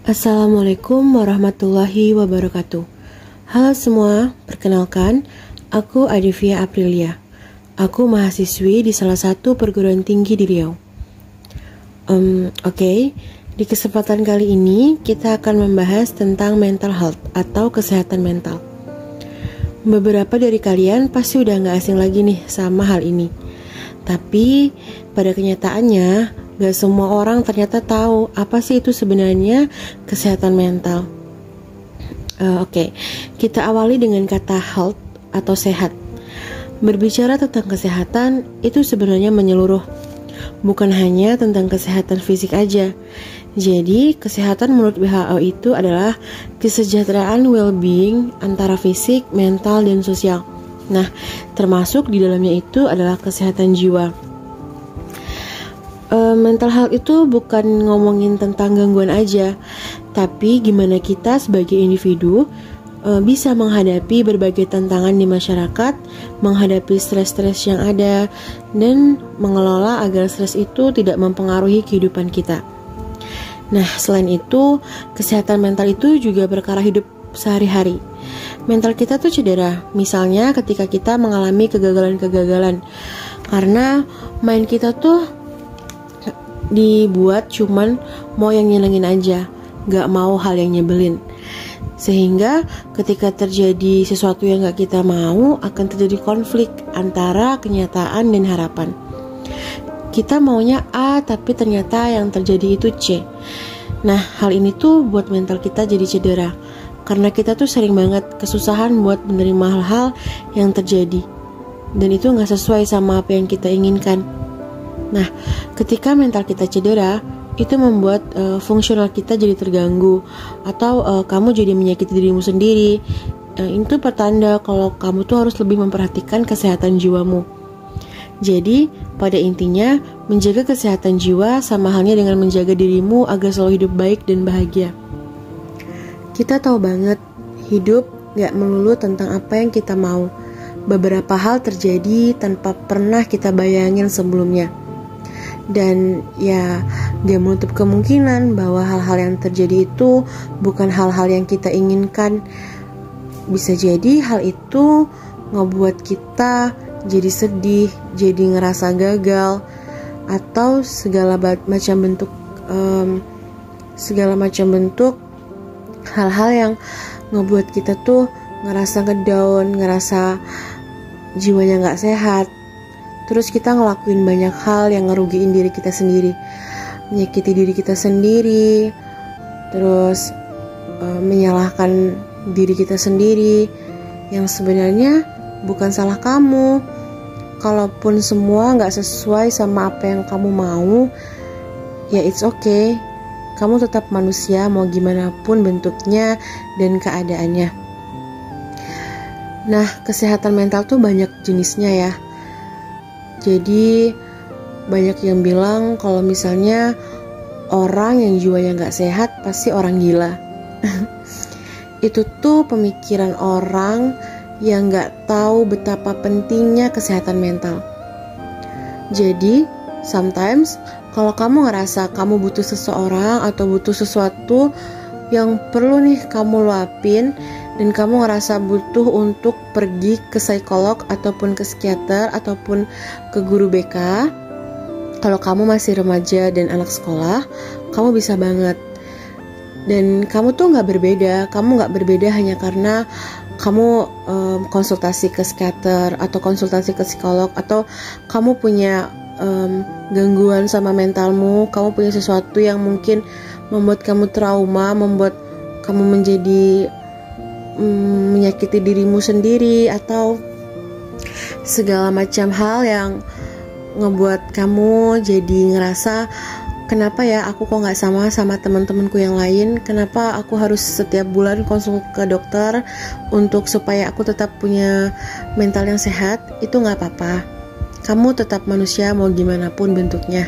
Assalamualaikum warahmatullahi wabarakatuh. Halo semua, perkenalkan, aku Adivia Aprilia. Aku mahasiswi di salah satu perguruan tinggi di Riau. Di kesempatan kali ini kita akan membahas tentang mental health atau kesehatan mental. Beberapa dari kalian pasti udah gak asing lagi nih sama hal ini. Tapi pada kenyataannya gak semua orang ternyata tahu apa sih itu sebenarnya kesehatan mental. Kita awali dengan kata health atau sehat. Berbicara tentang kesehatan itu sebenarnya menyeluruh, bukan hanya tentang kesehatan fisik aja. Jadi kesehatan menurut WHO itu adalah kesejahteraan well-being antara fisik, mental, dan sosial. Nah, termasuk di dalamnya itu adalah kesehatan jiwa. Mental health itu bukan ngomongin tentang gangguan aja, tapi gimana kita sebagai individu bisa menghadapi berbagai tantangan di masyarakat, menghadapi stres-stres yang ada, dan mengelola agar stres itu tidak mempengaruhi kehidupan kita. Nah, selain itu, kesehatan mental itu juga perkara hidup sehari-hari. Mental kita tuh cedera, misalnya ketika kita mengalami kegagalan-kegagalan, karena mind kita tuh dibuat cuman mau yang nyenengin aja, gak mau hal yang nyebelin. Sehingga ketika terjadi sesuatu yang gak kita mau, akan terjadi konflik antara kenyataan dan harapan. Kita maunya A, tapi ternyata yang terjadi itu C. Nah, hal ini tuh buat mental kita jadi cedera, karena kita tuh sering banget kesusahan buat menerima hal-hal yang terjadi, dan itu gak sesuai sama apa yang kita inginkan. Nah, ketika mental kita cedera, itu membuat fungsional kita jadi terganggu, atau kamu jadi menyakiti dirimu sendiri. Itu pertanda kalau kamu tuh harus lebih memperhatikan kesehatan jiwamu. Jadi, pada intinya, menjaga kesehatan jiwa sama halnya dengan menjaga dirimu agar selalu hidup baik dan bahagia. Kita tahu banget, hidup gak melulu tentang apa yang kita mau. Beberapa hal terjadi tanpa pernah kita bayangin sebelumnya. Dan ya gak menutup kemungkinan bahwa hal-hal yang terjadi itu bukan hal-hal yang kita inginkan. Bisa jadi hal itu ngebuat kita jadi sedih, jadi ngerasa gagal, atau segala macam bentuk hal-hal yang ngebuat kita tuh ngerasa ngedown, ngerasa jiwanya gak sehat. Terus kita ngelakuin banyak hal yang ngerugiin diri kita sendiri, menyakiti diri kita sendiri, terus menyalahkan diri kita sendiri, yang sebenarnya bukan salah kamu. Kalaupun semua gak sesuai sama apa yang kamu mau, ya it's okay. Kamu tetap manusia, mau gimana pun bentuknya dan keadaannya. Nah, kesehatan mental tuh banyak jenisnya ya. Jadi banyak yang bilang kalau misalnya orang yang jiwanya gak sehat pasti orang gila. Itu tuh pemikiran orang yang gak tahu betapa pentingnya kesehatan mental. Jadi sometimes kalau kamu ngerasa kamu butuh seseorang atau butuh sesuatu yang perlu nih kamu luapin, dan kamu ngerasa butuh untuk pergi ke psikolog ataupun ke psikiater ataupun ke guru BK, kalau kamu masih remaja dan anak sekolah, kamu bisa banget. Dan kamu tuh gak berbeda hanya karena kamu konsultasi ke psikiater atau konsultasi ke psikolog, atau kamu punya gangguan sama mentalmu, kamu punya sesuatu yang mungkin membuat kamu trauma, membuat kamu menjadi menyakiti dirimu sendiri, atau segala macam hal yang ngebuat kamu jadi ngerasa, kenapa ya aku kok gak sama teman-temanku yang lain, kenapa aku harus setiap bulan konsul ke dokter untuk supaya aku tetap punya mental yang sehat. Itu gak apa-apa, kamu tetap manusia mau gimana pun bentuknya,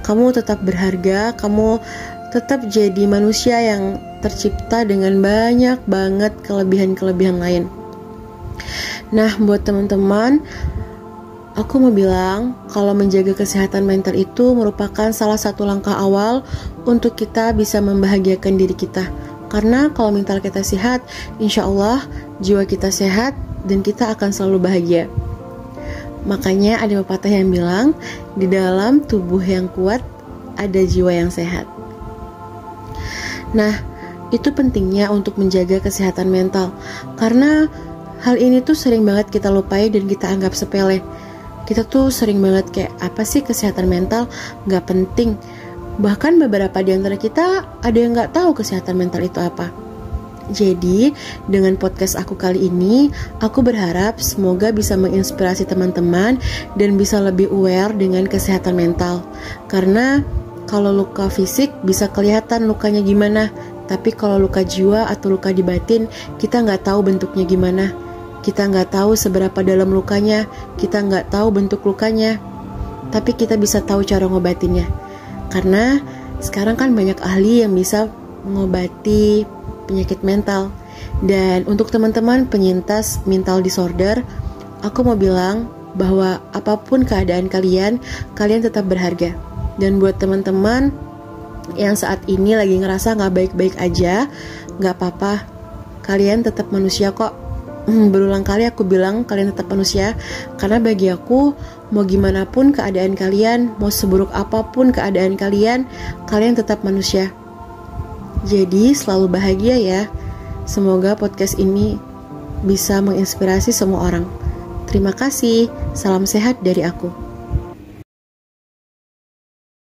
kamu tetap berharga, kamu tetap jadi manusia yang tercipta dengan banyak banget kelebihan-kelebihan lain. Nah, buat teman-teman, Aku mau bilang kalau menjaga kesehatan mental itu merupakan salah satu langkah awal untuk kita bisa membahagiakan diri kita. Karena kalau mental kita sehat, insya Allah jiwa kita sehat dan kita akan selalu bahagia. Makanya ada pepatah yang bilang, di dalam tubuh yang kuat ada jiwa yang sehat. Nah, itu pentingnya untuk menjaga kesehatan mental. Karena hal ini tuh sering banget kita lupai dan kita anggap sepele. Kita tuh sering banget kayak, apa sih kesehatan mental? Gak penting. Bahkan beberapa di antara kita ada yang gak tahu kesehatan mental itu apa. Jadi, dengan podcast aku kali ini, aku berharap semoga bisa menginspirasi teman-teman dan bisa lebih aware dengan kesehatan mental. Karena kalau luka fisik bisa kelihatan lukanya gimana, tapi kalau luka jiwa atau luka di batin, kita nggak tahu bentuknya gimana. Kita nggak tahu seberapa dalam lukanya, kita nggak tahu bentuk lukanya, tapi kita bisa tahu cara ngobatinnya. Karena sekarang kan banyak ahli yang bisa mengobati penyakit mental. Dan untuk teman-teman penyintas mental disorder, aku mau bilang bahwa apapun keadaan kalian tetap berharga. Dan buat teman-teman yang saat ini lagi ngerasa gak baik-baik aja, gak apa-apa, kalian tetap manusia kok. Berulang kali aku bilang kalian tetap manusia, karena bagi aku mau gimana pun keadaan kalian, mau seburuk apapun keadaan kalian tetap manusia. Jadi selalu bahagia ya. Semoga podcast ini bisa menginspirasi semua orang. Terima kasih. Salam sehat dari aku.